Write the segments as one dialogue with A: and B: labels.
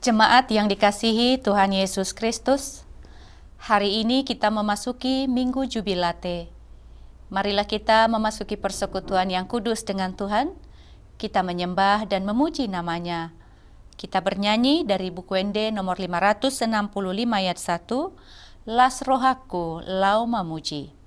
A: Jemaat yang dikasihi Tuhan Yesus Kristus, hari ini kita memasuki Minggu Jubilate. Marilah kita memasuki persekutuan yang kudus dengan Tuhan. Kita menyembah dan memuji namanya. Kita bernyanyi dari buku Ende nomor 565 ayat 1, Las rohaku lau memuji.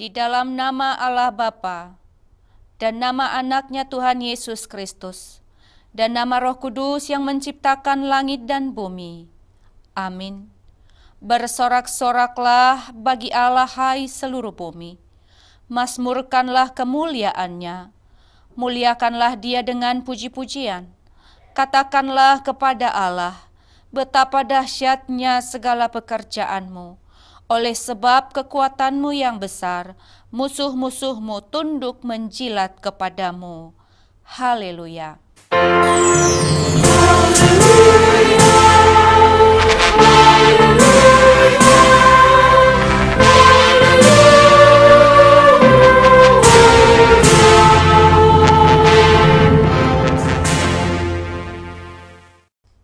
A: Di dalam nama Allah Bapa dan nama anaknya Tuhan Yesus Kristus dan nama Roh Kudus yang menciptakan langit dan bumi. Amin. Bersorak-soraklah bagi Allah hai seluruh bumi. Mazmurkanlah kemuliaannya. Muliakanlah Dia dengan puji-pujian. Katakanlah kepada Allah, betapa dahsyatnya segala pekerjaanmu. Oleh sebab kekuatanmu yang besar, musuh-musuhmu tunduk menjilat kepadamu. Haleluya.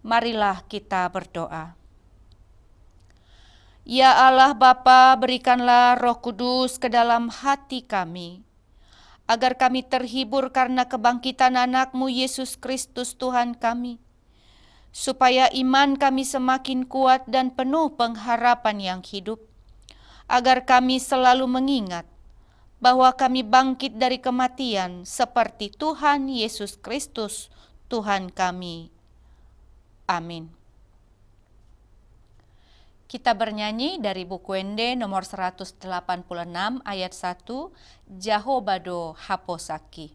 A: Marilah kita berdoa. Ya Allah Bapa, berikanlah Roh Kudus ke dalam hati kami, agar kami terhibur karena kebangkitan anak-Mu Yesus Kristus Tuhan kami, supaya iman kami semakin kuat dan penuh pengharapan yang hidup, agar kami selalu mengingat bahwa kami bangkit dari kematian seperti Tuhan Yesus Kristus Tuhan kami. Amin. Kita bernyanyi dari buku Ende nomor 186 ayat 1, Jahobado Haposaki.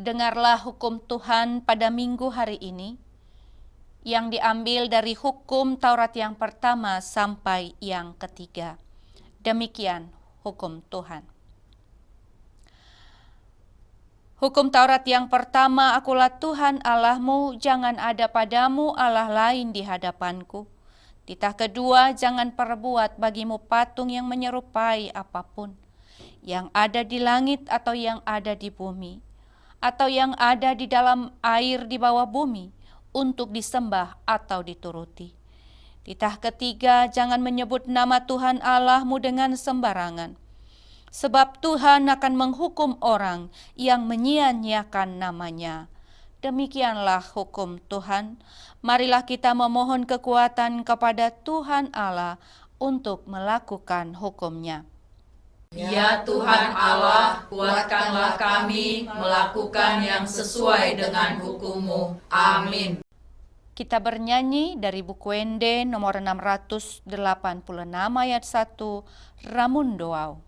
A: Dengarlah hukum Tuhan pada minggu hari ini, yang diambil dari hukum Taurat yang pertama sampai yang ketiga. Demikian hukum Tuhan. Hukum Taurat yang pertama, akulah Tuhan Allahmu, jangan ada padamu Allah lain di hadapanku. Titah kedua, jangan perbuat bagimu patung yang menyerupai apapun, yang ada di langit atau yang ada di bumi, atau yang ada di dalam air di bawah bumi, untuk disembah atau dituruti. Titah ketiga, jangan menyebut nama Tuhan Allahmu dengan sembarangan, sebab Tuhan akan menghukum orang yang menyia-nyiakan namanya. Demikianlah hukum Tuhan. Marilah kita memohon kekuatan kepada Tuhan Allah untuk melakukan hukum-Nya.
B: Ya Tuhan Allah, kuatkanlah kami melakukan yang sesuai dengan hukum-Mu. Amin.
A: Kita bernyanyi dari buku Ende nomor 686 ayat 1, Ramun Doau.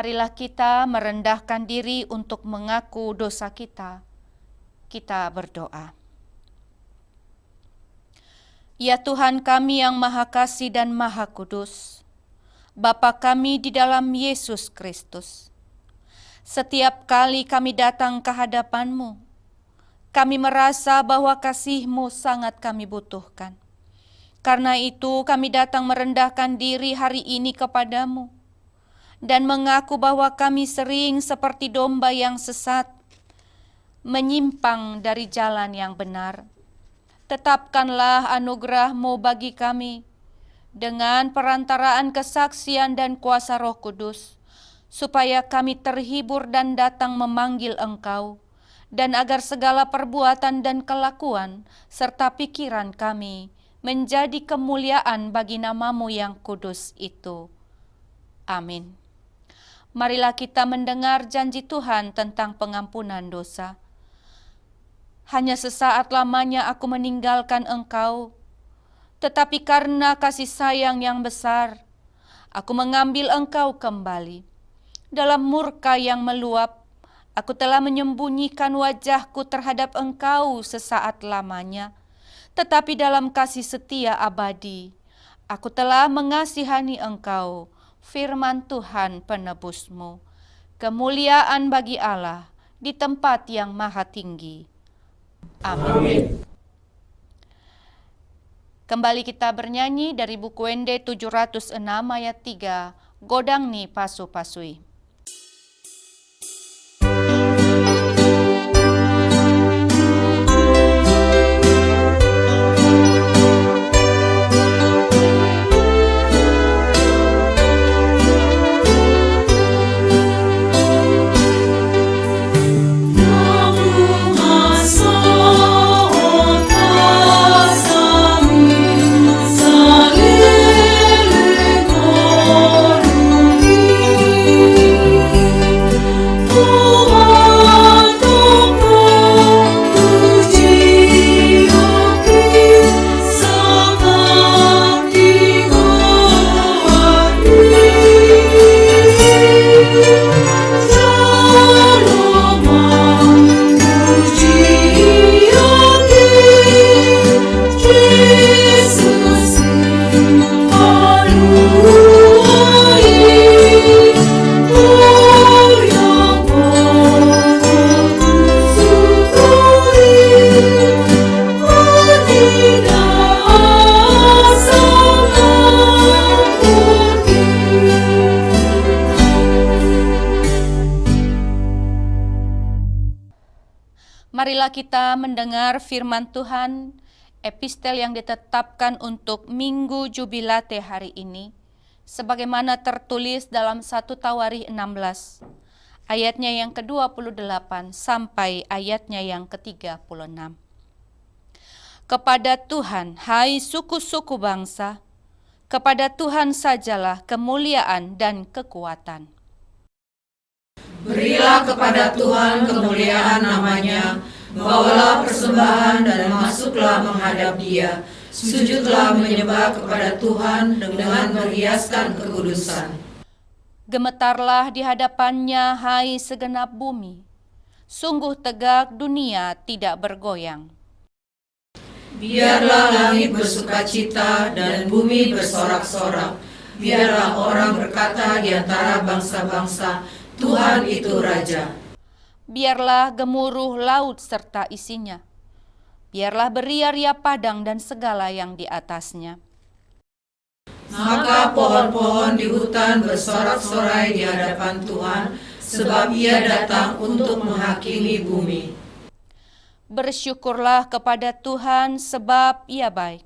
A: Marilah kita merendahkan diri untuk mengaku dosa kita. Kita berdoa. Ya Tuhan kami yang Maha Kasih dan Maha Kudus, Bapa kami di dalam Yesus Kristus, setiap kali kami datang ke hadapan-Mu, kami merasa bahwa kasih-Mu sangat kami butuhkan. Karena itu kami datang merendahkan diri hari ini kepadamu, dan mengaku bahwa kami sering seperti domba yang sesat, menyimpang dari jalan yang benar. Tetapkanlah anugerah-Mu bagi kami, dengan perantaraan kesaksian dan kuasa Roh Kudus, supaya kami terhibur dan datang memanggil Engkau, dan agar segala perbuatan dan kelakuan, serta pikiran kami, menjadi kemuliaan bagi nama-Mu yang kudus itu. Amin. Marilah kita mendengar janji Tuhan tentang pengampunan dosa. Hanya sesaat lamanya aku meninggalkan engkau, tetapi karena kasih sayang yang besar, aku mengambil engkau kembali. Dalam murka yang meluap, aku telah menyembunyikan wajahku terhadap engkau sesaat lamanya. Tetapi dalam kasih setia abadi, aku telah mengasihani engkau, firman Tuhan penebusmu. Kemuliaan bagi Allah di tempat yang maha tinggi. Amin. Kembali kita bernyanyi dari buku Ende 706 ayat 3, Godang ni Pasu Pasui. Marilah kita mendengar firman Tuhan, epistel yang ditetapkan untuk Minggu Jubilate hari ini, sebagaimana tertulis dalam 1 Tawarikh 16, ayatnya yang ke-28 sampai ayatnya yang ke-36. Kepada Tuhan, hai suku-suku bangsa, kepada Tuhan sajalah kemuliaan dan kekuatan.
B: Berilah kepada Tuhan kemuliaan namanya, bawalah persembahan dan masuklah menghadap Dia. Sujudlah menyembah kepada Tuhan dengan menghiaskan kekudusan.
A: Gemetarlah di hadapannya, hai segenap bumi. Sungguh tegak dunia tidak bergoyang.
B: Biarlah langit bersukacita dan bumi bersorak-sorak. Biarlah orang berkata di antara bangsa-bangsa, Tuhan itu Raja.
A: Biarlah gemuruh laut serta isinya. Biarlah beria-ria padang dan segala yang di atasnya.
B: Maka pohon-pohon di hutan bersorak-sorai di hadapan Tuhan, sebab Ia datang untuk menghakimi bumi.
A: Bersyukurlah kepada Tuhan sebab Ia baik,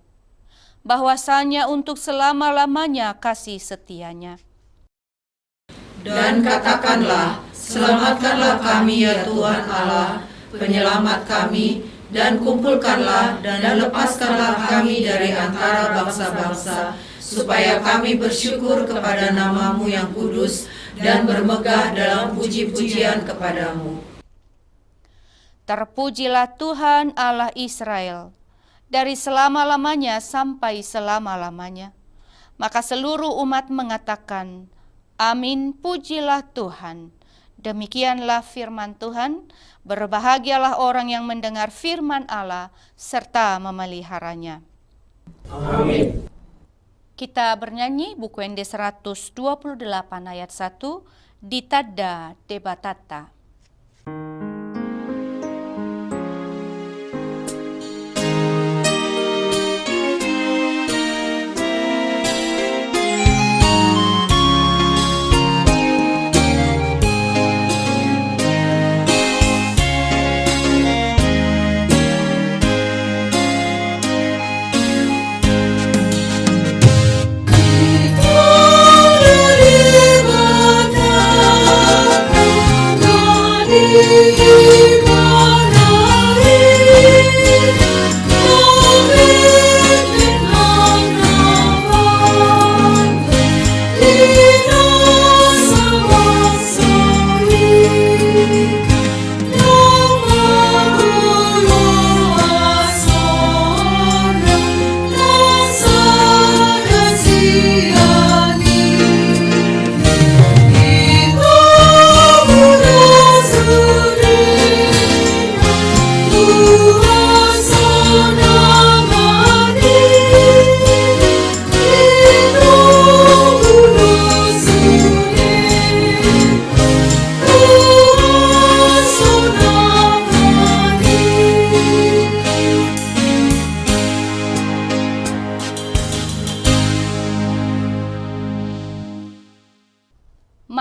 A: bahwasanya untuk selama-lamanya kasih setianya.
B: Dan katakanlah, selamatkanlah kami ya Tuhan Allah, penyelamat kami, dan kumpulkanlah dan lepaskanlah kami dari antara bangsa-bangsa, supaya kami bersyukur kepada nama-Mu yang kudus dan bermegah dalam puji-pujian kepadamu.
A: Terpujilah Tuhan Allah Israel, dari selama-lamanya sampai selama-lamanya. Maka seluruh umat mengatakan, amin, pujilah Tuhan. Demikianlah firman Tuhan, berbahagialah orang yang mendengar firman Allah, serta memeliharanya.
B: Amin.
A: Kita bernyanyi buku ND 128 ayat 1, Ditada Debatata.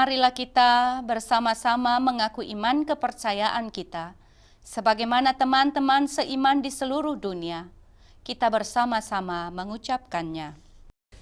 A: Marilah kita bersama-sama mengaku iman kepercayaan kita, sebagaimana teman-teman seiman di seluruh dunia. Kita bersama-sama mengucapkannya.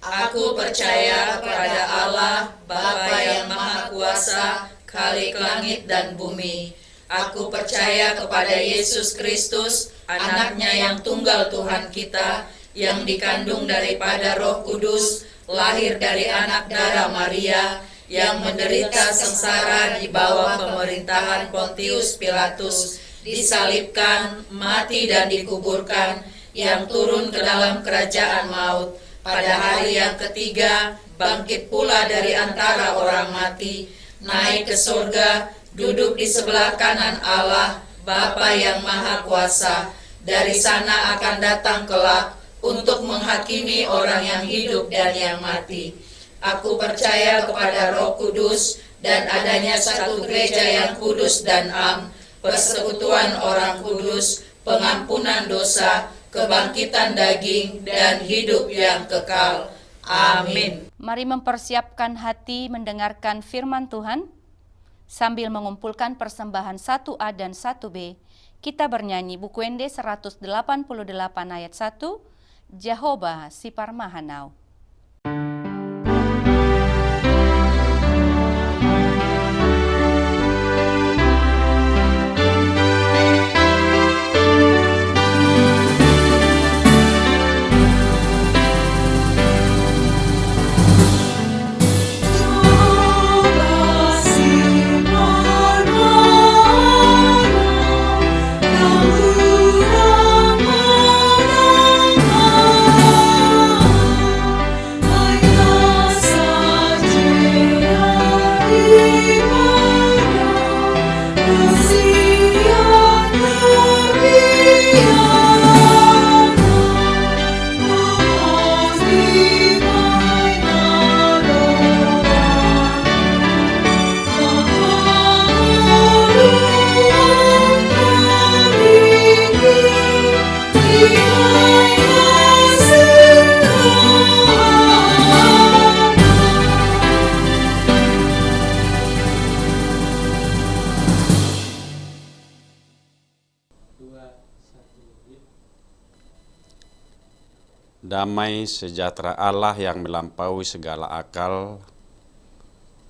B: Aku percaya kepada Allah, Bapa yang Maha Kuasa, Khalik langit dan bumi. Aku percaya kepada Yesus Kristus, Anaknya yang tunggal Tuhan kita, yang dikandung daripada Roh Kudus, lahir dari anak darah Maria, yang menderita sengsara di bawah pemerintahan Pontius Pilatus, disalibkan, mati dan dikuburkan, yang turun ke dalam kerajaan maut, pada hari yang ketiga bangkit pula dari antara orang mati, naik ke surga, duduk di sebelah kanan Allah, Bapa yang Maha Kuasa. Dari sana akan datang kelak untuk menghakimi orang yang hidup dan yang mati. Aku percaya kepada Roh Kudus dan adanya satu gereja yang kudus dan am, persekutuan orang kudus, pengampunan dosa, kebangkitan daging, dan hidup yang kekal. Amin.
A: Mari mempersiapkan hati mendengarkan firman Tuhan. Sambil mengumpulkan persembahan 1A dan 1B, kita bernyanyi buku ND 188 ayat 1, Jehovah Sipar Mahanau.
C: Damai sejahtera Allah yang melampaui segala akal,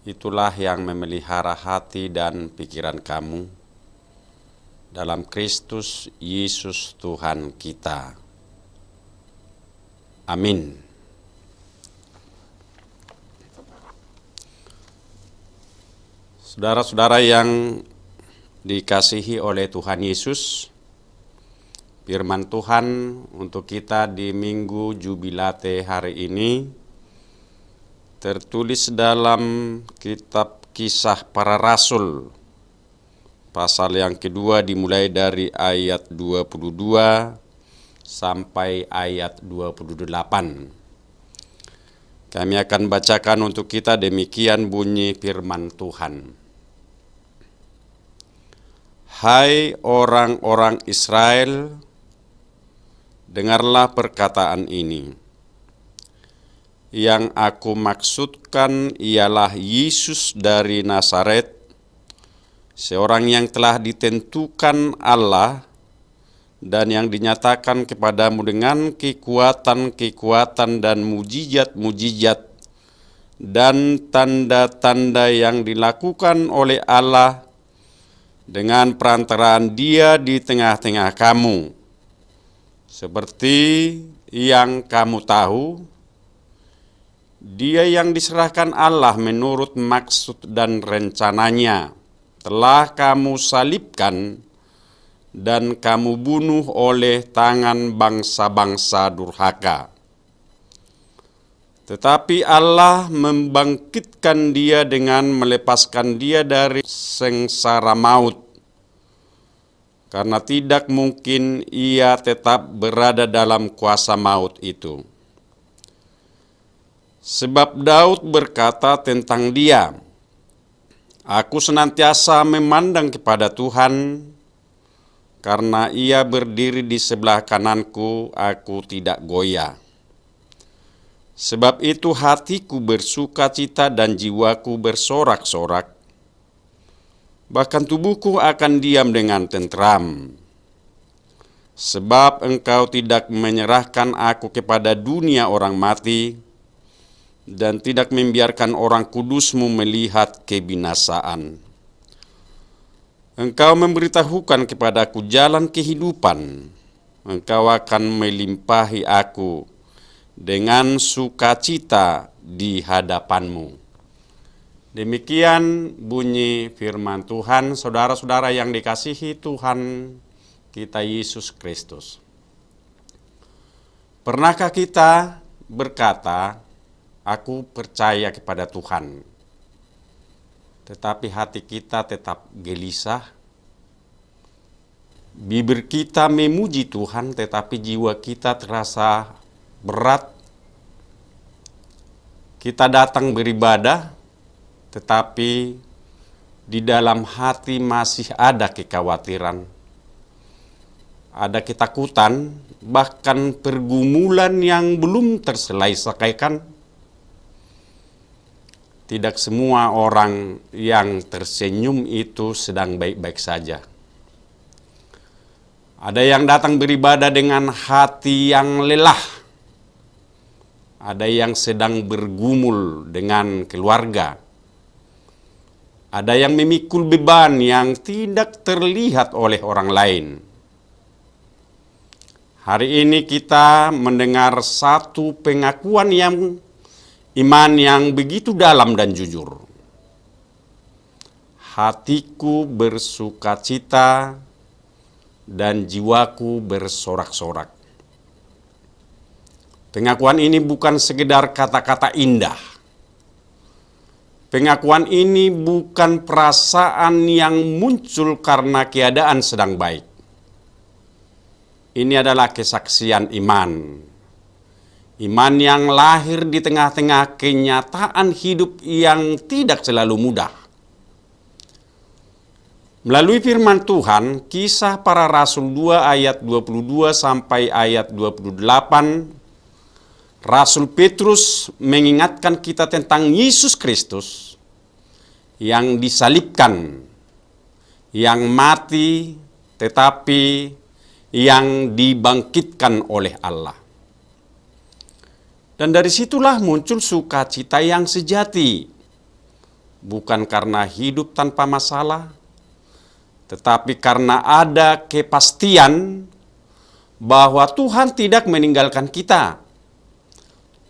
C: itulah yang memelihara hati dan pikiran kamu dalam Kristus Yesus Tuhan kita. Amin. Saudara-saudara yang dikasihi oleh Tuhan Yesus, firman Tuhan untuk kita di Minggu Jubilate hari ini tertulis dalam kitab Kisah Para Rasul, pasal yang kedua dimulai dari ayat 22 sampai ayat 28. Kami akan bacakan untuk kita, demikian bunyi firman Tuhan. Hai orang-orang Israel, dengarlah perkataan ini. Yang aku maksudkan ialah Yesus dari Nazaret, seorang yang telah ditentukan Allah dan yang dinyatakan kepadamu dengan kekuatan-kekuatan dan mujizat-mujizat dan tanda-tanda yang dilakukan oleh Allah dengan perantaraan Dia di tengah-tengah kamu. Seperti yang kamu tahu, Dia yang diserahkan Allah menurut maksud dan rencananya telah kamu salibkan dan kamu bunuh oleh tangan bangsa-bangsa durhaka. Tetapi Allah membangkitkan Dia dengan melepaskan Dia dari sengsara maut, karena tidak mungkin Ia tetap berada dalam kuasa maut itu. Sebab Daud berkata tentang Dia, aku senantiasa memandang kepada Tuhan, karena Ia berdiri di sebelah kananku, aku tidak goyah. Sebab itu hatiku bersuka cita dan jiwaku bersorak-sorak, bahkan tubuhku akan diam dengan tentram. Sebab Engkau tidak menyerahkan aku kepada dunia orang mati, dan tidak membiarkan orang kudus-Mu melihat kebinasaan. Engkau memberitahukan kepadaku jalan kehidupan, Engkau akan melimpahi aku dengan sukacita di hadapan-Mu. Demikian bunyi firman Tuhan, saudara-saudara yang dikasihi Tuhan kita Yesus Kristus. Pernahkah kita berkata, aku percaya kepada Tuhan, tetapi hati kita tetap gelisah? Bibir kita memuji Tuhan, tetapi jiwa kita terasa berat. Kita datang beribadah, tetapi di dalam hati masih ada kekhawatiran, ada ketakutan, bahkan pergumulan yang belum terselesaikan. Tidak semua orang yang tersenyum itu sedang baik-baik saja. Ada yang datang beribadah dengan hati yang lelah. Ada yang sedang bergumul dengan keluarga. Ada yang memikul beban yang tidak terlihat oleh orang lain. Hari ini kita mendengar satu pengakuan iman yang begitu dalam dan jujur. Hatiku bersukacita dan jiwaku bersorak-sorak. Pengakuan ini bukan sekedar kata-kata indah. Pengakuan ini bukan perasaan yang muncul karena keadaan sedang baik. Ini adalah kesaksian iman. Iman yang lahir di tengah-tengah kenyataan hidup yang tidak selalu mudah. Melalui firman Tuhan, Kisah Para Rasul 2 ayat 22 sampai ayat 28, Rasul Petrus mengingatkan kita tentang Yesus Kristus yang disalibkan, yang mati tetapi yang dibangkitkan oleh Allah. Dan dari situlah muncul sukacita yang sejati, bukan karena hidup tanpa masalah, tetapi karena ada kepastian bahwa Tuhan tidak meninggalkan kita.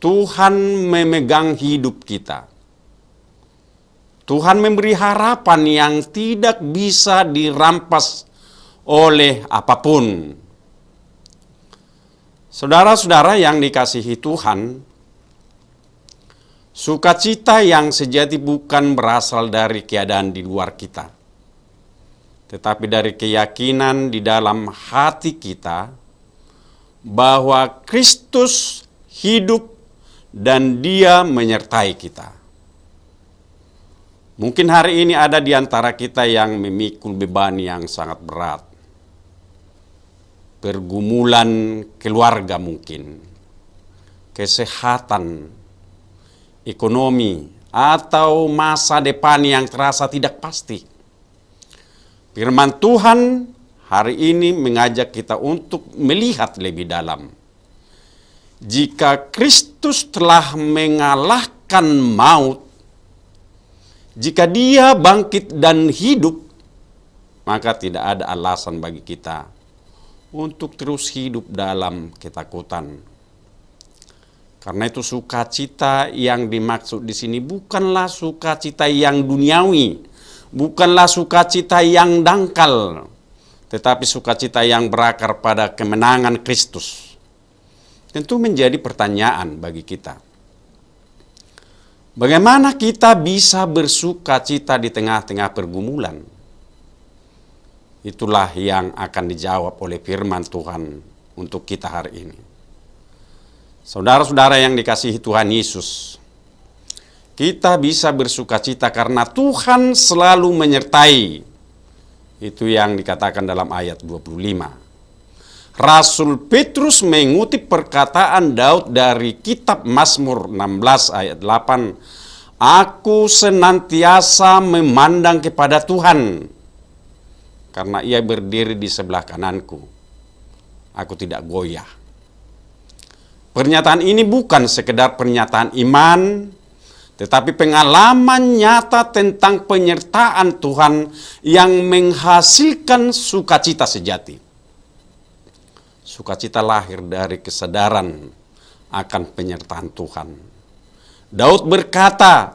C: Tuhan memegang hidup kita. Tuhan memberi harapan yang tidak bisa dirampas oleh apapun. Saudara-saudara yang dikasihi Tuhan, sukacita yang sejati bukan berasal dari keadaan di luar kita, tetapi dari keyakinan di dalam hati kita bahwa Kristus hidup dan Dia menyertai kita. Mungkin hari ini ada di antara kita yang memikul beban yang sangat berat. Pergumulan keluarga mungkin, kesehatan, ekonomi, atau masa depan yang terasa tidak pasti. Firman Tuhan hari ini mengajak kita untuk melihat lebih dalam. Jika Kristus telah mengalahkan maut, jika Dia bangkit dan hidup, maka tidak ada alasan bagi kita untuk terus hidup dalam ketakutan. Karena itu sukacita yang dimaksud di sini bukanlah sukacita yang duniawi, bukanlah sukacita yang dangkal, tetapi sukacita yang berakar pada kemenangan Kristus. Tentu menjadi pertanyaan bagi kita. Bagaimana kita bisa bersukacita di tengah-tengah pergumulan? Itulah yang akan dijawab oleh firman Tuhan untuk kita hari ini. Saudara-saudara yang dikasihi Tuhan Yesus, kita bisa bersukacita karena Tuhan selalu menyertai. Itu yang dikatakan dalam ayat 25. Rasul Petrus mengutip perkataan Daud dari kitab Mazmur 16 ayat 8. Aku senantiasa memandang kepada Tuhan, karena Ia berdiri di sebelah kananku. Aku tidak goyah. Pernyataan ini bukan sekedar pernyataan iman, tetapi pengalaman nyata tentang penyertaan Tuhan yang menghasilkan sukacita sejati. Sukacita lahir dari kesadaran akan penyertaan Tuhan. Daud berkata,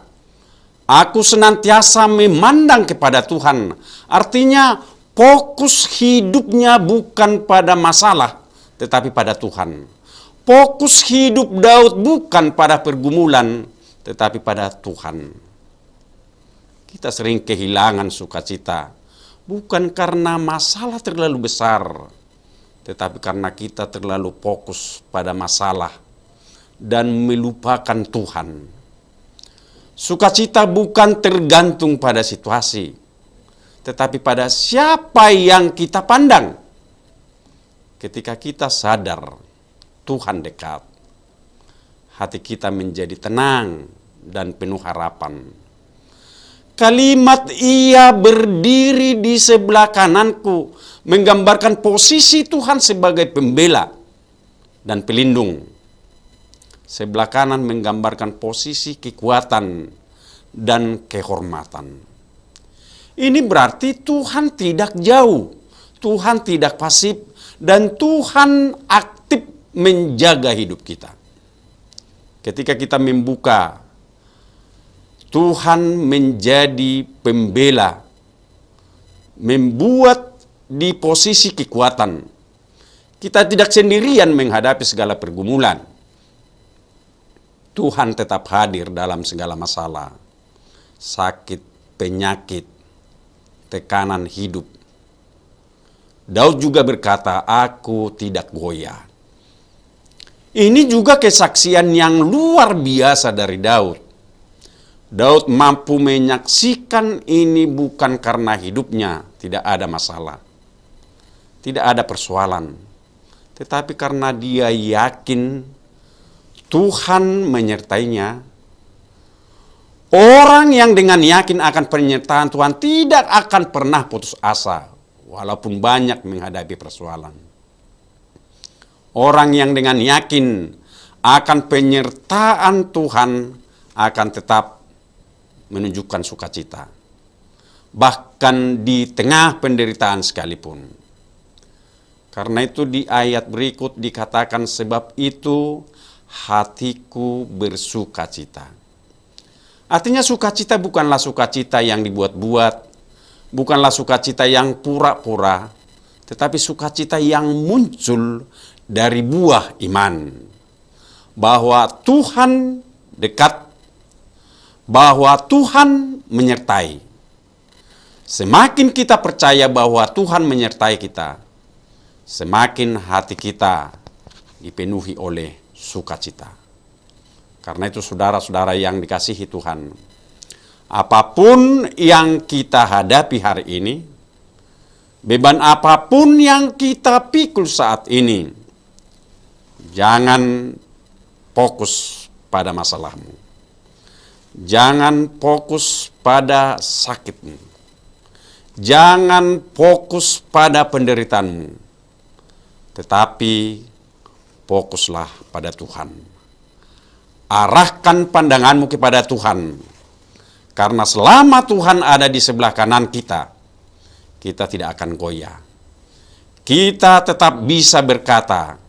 C: aku senantiasa memandang kepada Tuhan. Artinya fokus hidupnya bukan pada masalah, tetapi pada Tuhan. Fokus hidup Daud bukan pada pergumulan, tetapi pada Tuhan. Kita sering kehilangan sukacita, bukan karena masalah terlalu besar, tetapi karena kita terlalu fokus pada masalah dan melupakan Tuhan. Sukacita bukan tergantung pada situasi, tetapi pada siapa yang kita pandang. Ketika kita sadar Tuhan dekat, hati kita menjadi tenang dan penuh harapan. Kalimat Ia berdiri di sebelah kananku menggambarkan posisi Tuhan sebagai pembela dan pelindung. Sebelah kanan menggambarkan posisi kekuatan dan kehormatan. Ini berarti Tuhan tidak jauh, Tuhan tidak pasif, dan Tuhan aktif menjaga hidup kita. Ketika kita membuka, Tuhan menjadi pembela, membuat di posisi kekuatan. Kita tidak sendirian menghadapi segala pergumulan. Tuhan tetap hadir dalam segala masalah, sakit, penyakit, tekanan hidup. Daud juga berkata, aku tidak goyah. Ini juga kesaksian yang luar biasa dari Daud. Daud mampu menyaksikan ini bukan karena hidupnya tidak ada masalah, tidak ada persoalan, tetapi karena dia yakin Tuhan menyertainya. Orang yang dengan yakin akan penyertaan Tuhan tidak akan pernah putus asa, walaupun banyak menghadapi persoalan. orang yang dengan yakin akan penyertaan Tuhan akan tetap menunjukkan sukacita, bahkan di tengah penderitaan sekalipun. Karena itu di ayat berikut dikatakan, sebab itu hatiku bersukacita. Artinya sukacita bukanlah sukacita yang dibuat-buat, bukanlah sukacita yang pura-pura, tetapi sukacita yang muncul dari buah iman. Bahwa Tuhan dekat, bahwa Tuhan menyertai. Semakin kita percaya bahwa Tuhan menyertai kita, semakin hati kita dipenuhi oleh sukacita. Karena itu saudara-saudara yang dikasihi Tuhan, apapun yang kita hadapi hari ini, beban apapun yang kita pikul saat ini, jangan fokus pada masalahmu. Jangan fokus pada sakitmu. Jangan fokus pada penderitaanmu. Tetapi fokuslah pada Tuhan. Arahkan pandanganmu kepada Tuhan. Karena selama Tuhan ada di sebelah kanan kita, kita tidak akan goyah. Kita tetap bisa berkata,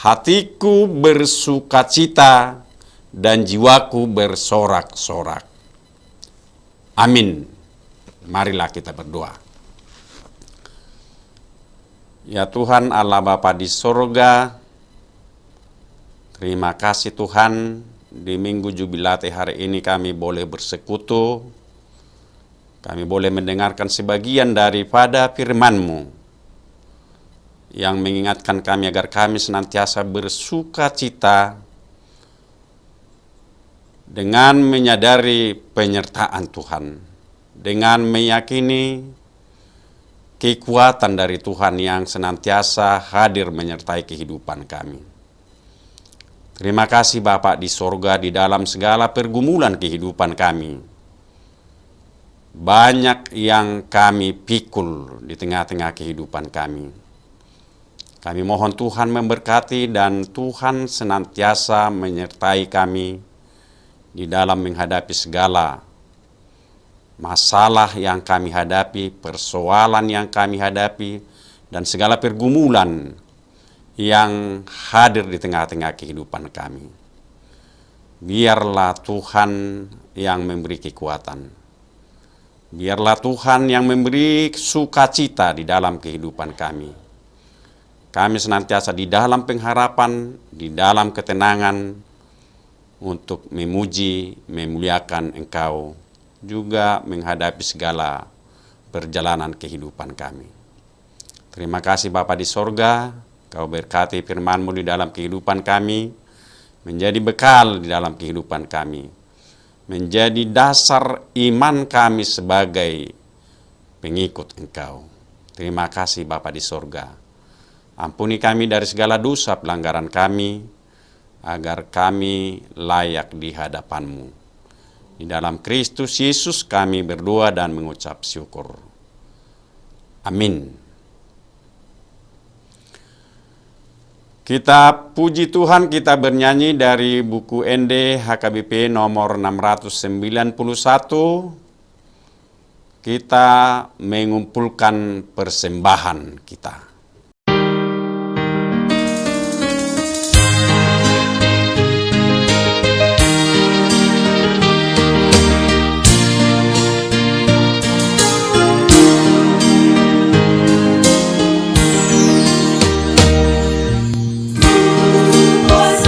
C: hatiku bersukacita dan jiwaku bersorak-sorak. Amin. Marilah kita berdoa. Ya Tuhan Allah Bapa di sorga, terima kasih Tuhan, di Minggu Jubilate hari ini kami boleh bersekutu, kami boleh mendengarkan sebagian daripada firman-Mu yang mengingatkan kami agar kami senantiasa bersukacita dengan menyadari penyertaan Tuhan, dengan meyakini kekuatan dari Tuhan yang senantiasa hadir menyertai kehidupan kami. Terima kasih Bapa di sorga, di dalam segala pergumulan kehidupan kami. Banyak yang kami pikul di tengah-tengah kehidupan kami. Kami mohon Tuhan memberkati dan Tuhan senantiasa menyertai kami di dalam menghadapi segala masalah yang kami hadapi, persoalan yang kami hadapi, dan segala pergumulan yang hadir di tengah-tengah kehidupan kami. Biarlah Tuhan yang memberi kekuatan. Biarlah Tuhan yang memberi sukacita di dalam kehidupan kami. Kami senantiasa di dalam pengharapan, di dalam ketenangan, untuk memuji, memuliakan Engkau, juga menghadapi segala perjalanan kehidupan kami. Terima kasih Bapa di sorga, Kau berkati firman-Mu di dalam kehidupan kami, menjadi bekal di dalam kehidupan kami, menjadi dasar iman kami sebagai pengikut Engkau. Terima kasih Bapa di sorga. Ampuni kami dari segala dosa pelanggaran kami, agar kami layak di hadapan-Mu. Di dalam Kristus Yesus kami berdoa dan mengucap syukur. Amin. Kita puji Tuhan, kita bernyanyi dari buku ND HKBP nomor 691. Kita mengumpulkan persembahan kita.
D: Oh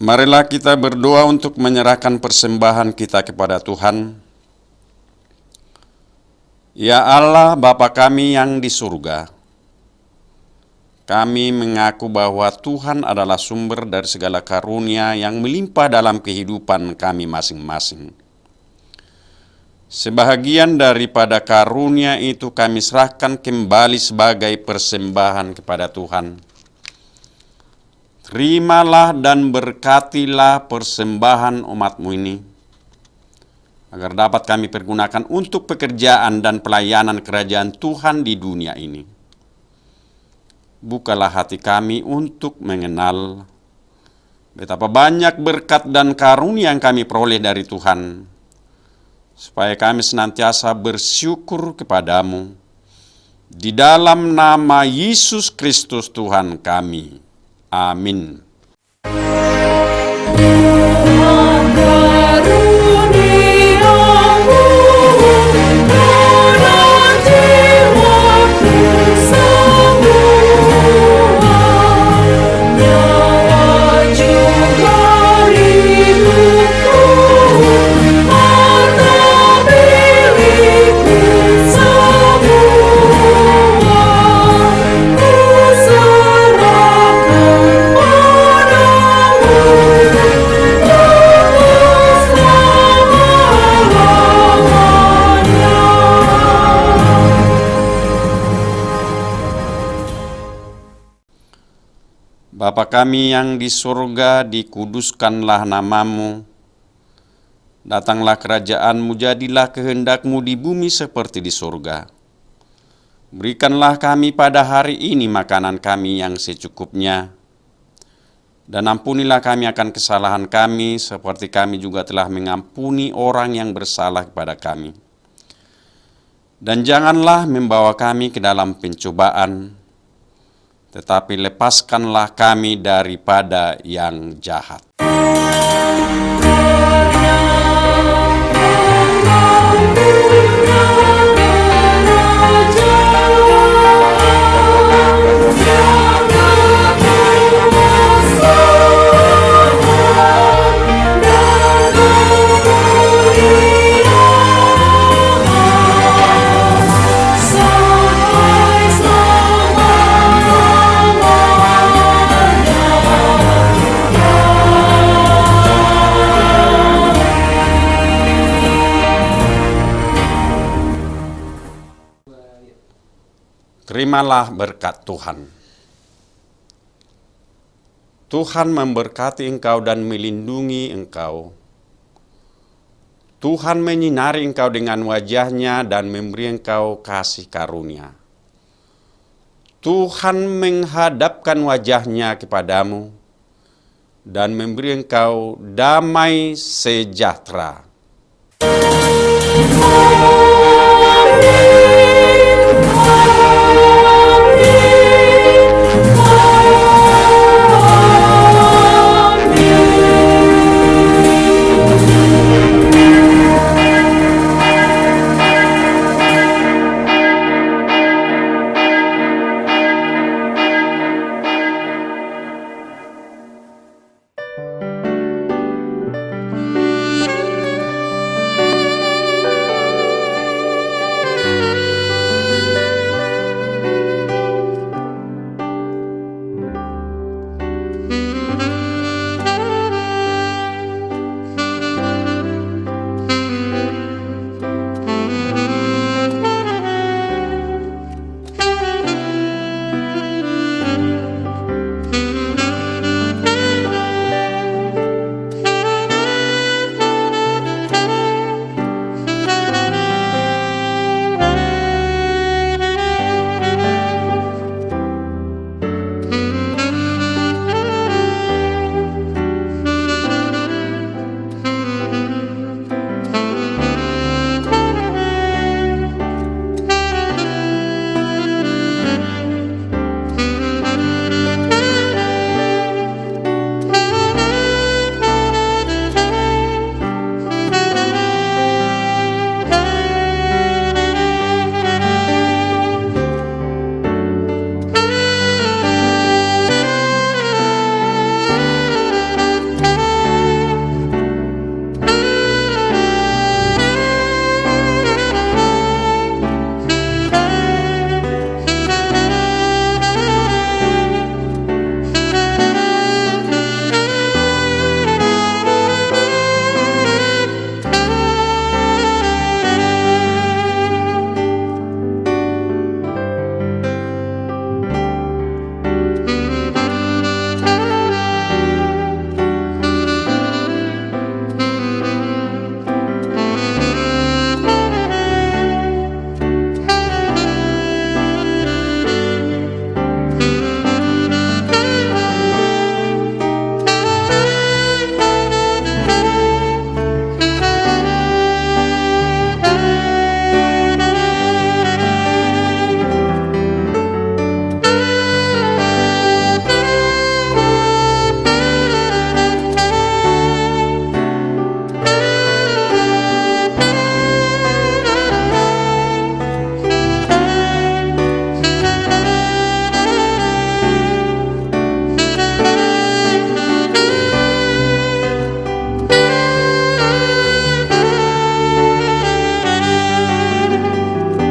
C: Marilah kita berdoa untuk menyerahkan persembahan kita kepada Tuhan. Ya Allah, Bapa kami yang di surga, kami mengaku bahwa Tuhan adalah sumber dari segala karunia yang melimpah dalam kehidupan kami masing-masing. Sebahagian daripada karunia itu kami serahkan kembali sebagai persembahan kepada Tuhan. Terimalah dan berkatilah persembahan umat-Mu ini, agar dapat kami pergunakan untuk pekerjaan dan pelayanan kerajaan Tuhan di dunia ini. Bukalah hati kami untuk mengenal betapa banyak berkat dan karunia yang kami peroleh dari Tuhan, supaya kami senantiasa bersyukur kepadamu. Di dalam nama Yesus Kristus Tuhan kami. Amin. Bapa kami yang di surga, dikuduskanlah namamu. Datanglah kerajaan-Mu, jadilah kehendak-Mu di bumi seperti di surga. Berikanlah kami pada hari ini makanan kami yang secukupnya. Dan ampunilah kami akan kesalahan kami, seperti kami juga telah mengampuni orang yang bersalah kepada kami. Dan janganlah membawa kami ke dalam pencobaan, tetapi lepaskanlah kami daripada yang jahat. Terimalah berkat Tuhan. Tuhan memberkati engkau dan melindungi engkau. Tuhan menyinari engkau dengan wajah-Nya dan memberi engkau kasih karunia. Tuhan menghadapkan wajah-Nya kepadamu dan memberi engkau damai sejahtera.